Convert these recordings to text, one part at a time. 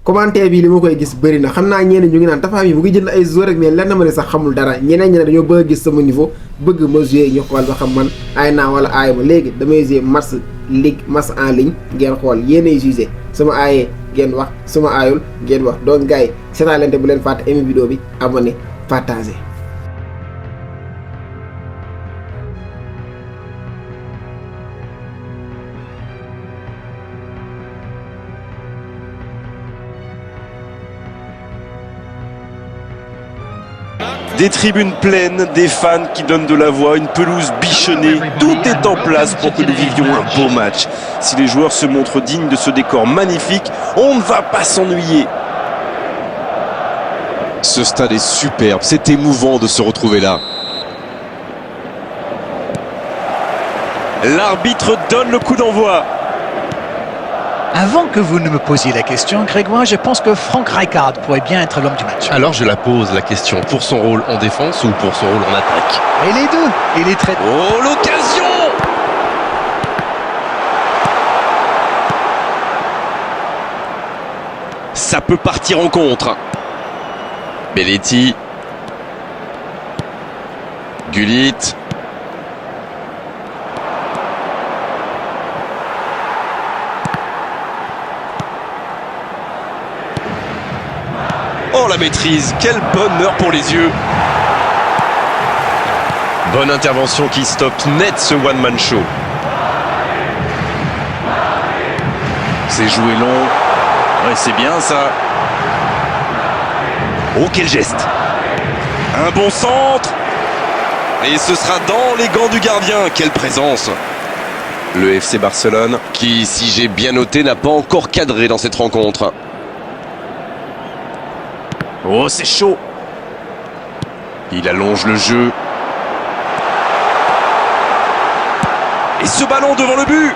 commentaire bi li ma koy gis bëri na xam naa ñeneen ñu ngi naan Tapha bi mu ngi jënd ay joueurs rek mais lenn ma ne sax xamul dara ñeneen ñi ne dañoo bëgg a gis sama niveau bëgg ma jouer ñu xool ba xam man aay naa wala aay ma léegi damay jouer match ligue match en ligne ngeen xool yéenay jugé sama aayee ngeen wax sama aayul ngeen wax donc gars yi seetaan leen te bu leen fàtte aimer vidéo bi abonné partager. Des tribunes pleines, des fans qui donnent de la voix, une pelouse bichonnée, tout est en place pour que nous vivions un beau match. Si les joueurs se montrent dignes de ce décor magnifique, on ne va pas s'ennuyer. Ce stade est superbe, c'est émouvant de se retrouver là. L'arbitre donne le coup d'envoi. Avant que vous ne me posiez la question, Grégoire, je pense que Frank Rijkaard pourrait bien être l'homme du match. Alors je la pose la question, pour son rôle en défense ou pour son rôle en attaque? Et les deux, il est très... Oh, l'occasion! Ça peut partir en contre. Belletti. Gullit. Oh, la maîtrise, quel bonheur pour les yeux. Bonne intervention qui stoppe net ce one-man show. C'est joué long. Ouais, c'est bien ça. Oh, quel geste. Un bon centre. Et ce sera dans les gants du gardien. Quelle présence. Le FC Barcelone, qui, si j'ai bien noté, n'a pas encore cadré dans cette rencontre. Oh, c'est chaud. Il allonge le jeu. Et ce ballon devant le but.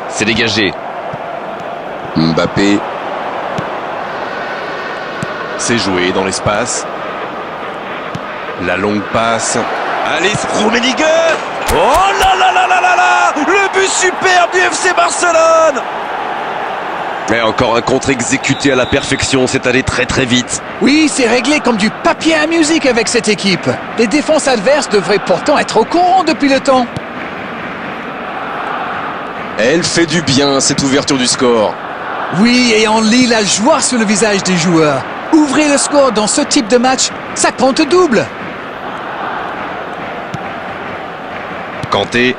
C'est dégagé. Mbappé. C'est joué dans l'espace. La longue passe. Allez, Rummenigge. Oh là là là là là là. Le but superbe du FC Barcelone. Et encore un contre exécuté à la perfection, c'est allé très très vite. Oui, c'est réglé comme du papier à musique avec cette équipe. Les défenses adverses devraient pourtant être au courant depuis le temps. Elle fait du bien, cette ouverture du score. Oui, et on lit la joie sur le visage des joueurs. Ouvrir le score dans ce type de match, ça compte double. Kanté.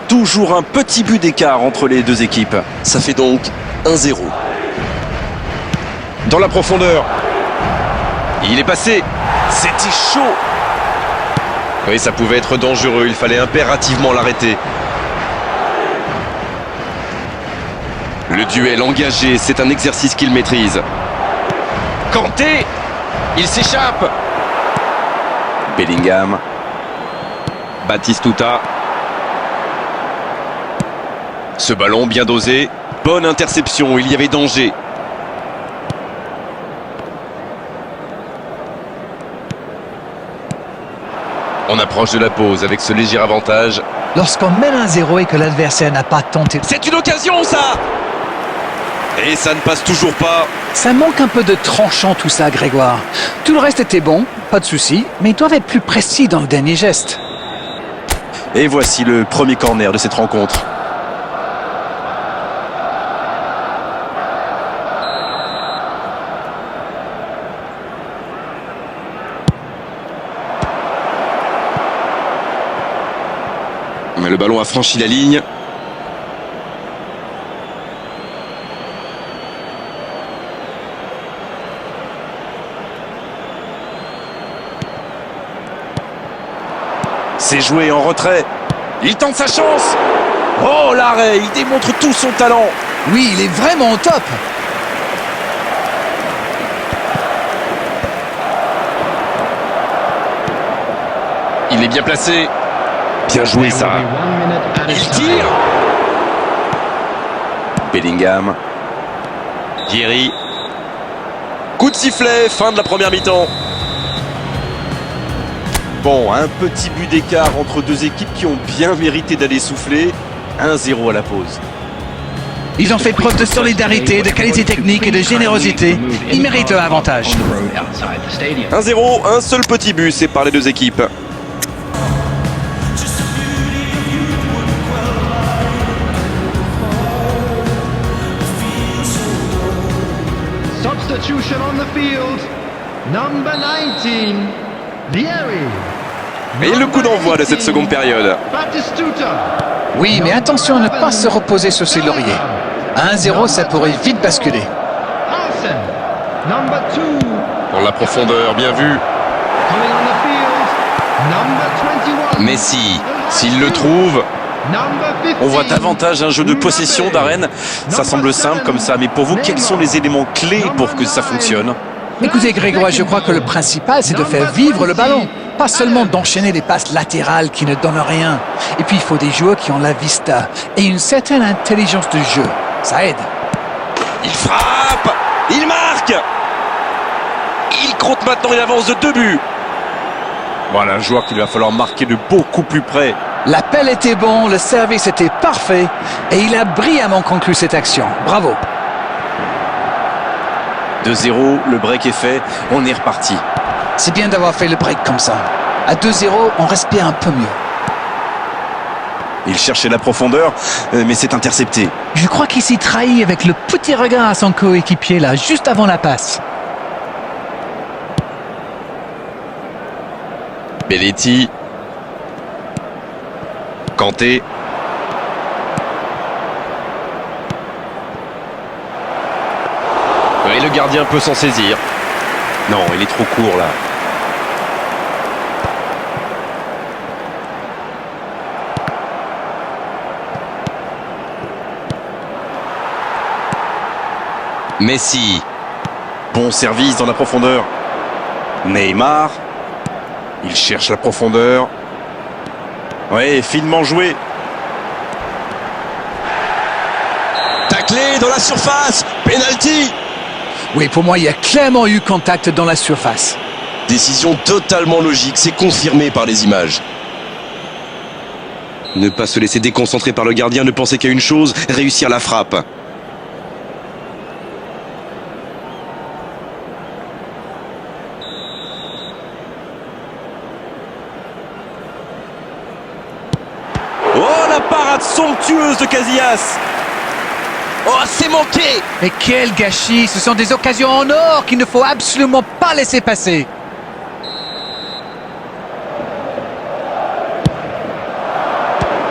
Toujours un petit but d'écart entre les deux équipes. Ça fait donc 1-0. Dans la profondeur. Il est passé. C'était chaud. Oui, ça pouvait être dangereux. Il fallait impérativement l'arrêter. Le duel engagé, c'est un exercice qu'il maîtrise. Kanté. Il s'échappe. Bellingham. Batistuta. Ce ballon bien dosé, bonne interception, il y avait danger. On approche de la pause avec ce léger avantage. Lorsqu'on mène 1-0 et que l'adversaire n'a pas tenté... C'est une occasion ça! Et ça ne passe toujours pas. Ça manque un peu de tranchant tout ça, Grégoire. Tout le reste était bon, pas de souci, mais ils doivent être plus précis dans le dernier geste. Et voici le premier corner de cette rencontre. Mais le ballon a franchi la ligne. C'est joué en retrait. Il tente sa chance. Oh, l'arrêt, il démontre tout son talent. Oui, il est vraiment au top. Il est bien placé. Bien joué ça. Il tire. Bellingham. Thierry. Coup de sifflet, fin de la première mi-temps. Bon, un petit but d'écart entre deux équipes qui ont bien mérité d'aller souffler. 1-0 à la pause. Ils ont fait preuve de solidarité, de qualité technique et de générosité. Ils méritent leur avantage. 1-0, un seul petit but sépare les deux équipes. Substitution on the field. Number 19, Vieri. Et le coup d'envoi de cette seconde période. Batistuta. Oui, mais attention à ne pas se reposer sur ses lauriers. À 1-0, ça pourrait vite basculer. Hansen. Number 2. Dans la profondeur, bien vu. Coming on the field. Number 21. Messi, s'il le trouve, Number 15. on voit davantage un jeu de possession d'Arène. Ça semble simple comme ça, mais pour vous, quels sont les éléments clés pour que ça fonctionne? Écoutez Grégoire, je crois que le principal c'est de faire vivre le ballon. Pas seulement d'enchaîner les passes latérales qui ne donnent rien. Et puis il faut des joueurs qui ont la vista et une certaine intelligence de jeu. Ça aide. Il frappe, il marque. Il compte maintenant une avance de 2 buts. Voilà un joueur qu'il va falloir marquer de beaucoup plus près. L'appel était bon, le service était parfait et il a brillamment conclu cette action. Bravo. 2-0, le break est fait, on est reparti. C'est bien d'avoir fait le break comme ça. À 2-0, on respire un peu mieux. Il cherchait la profondeur, mais c'est intercepté. Je crois qu'il s'y trahit avec le petit regard à son coéquipier là, juste avant la passe. Belletti. Kanté. Et le gardien peut s'en saisir. Non, il est trop court là. Messi. Bon service dans la profondeur. Neymar. Il cherche la profondeur. Ouais, finement joué. Taclé dans la surface. Penalty. Oui, pour moi, il y a clairement eu contact dans la surface. Décision totalement logique, c'est confirmé par les images. Ne pas se laisser déconcentrer par le gardien, ne penser qu'à une chose, réussir la frappe. Oh, la parade somptueuse de Casillas. Oh, c'est manqué. Mais quel gâchis! Ce sont des occasions en or qu'il ne faut absolument pas laisser passer.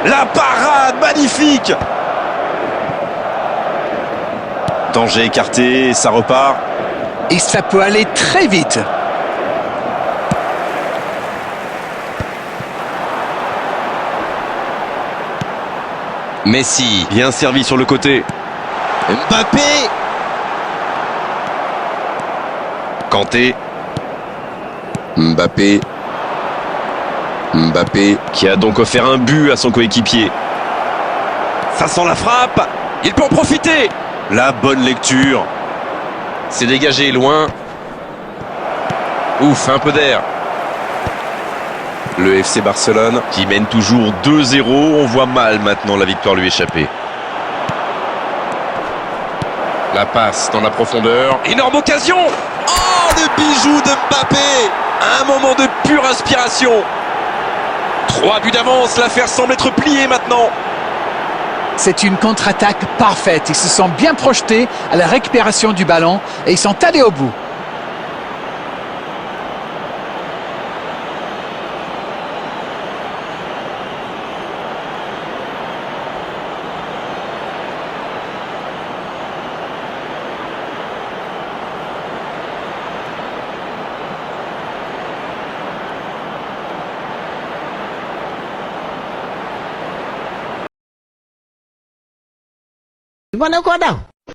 La parade magnifique. Danger écarté, ça repart. Et ça peut aller très vite. Messi, bien servi sur le côté. Mbappé. Kanté, Mbappé. Mbappé. qui a donc offert un but à son coéquipier. Ça sent la frappe. Il peut en profiter. La bonne lecture. C'est dégagé loin. Ouf, un peu d'air. Le FC Barcelone Qui mène toujours 2-0. On voit mal maintenant la victoire lui échapper. La passe dans la profondeur. énorme occasion. Oh, le bijou de Mbappé. Un moment de pure inspiration. 3 buts d'avance, l'affaire semble être pliée maintenant. C'est une contre-attaque parfaite. Ils se sont bien projetés à la récupération du ballon et ils sont allés au bout. Mana kau dah?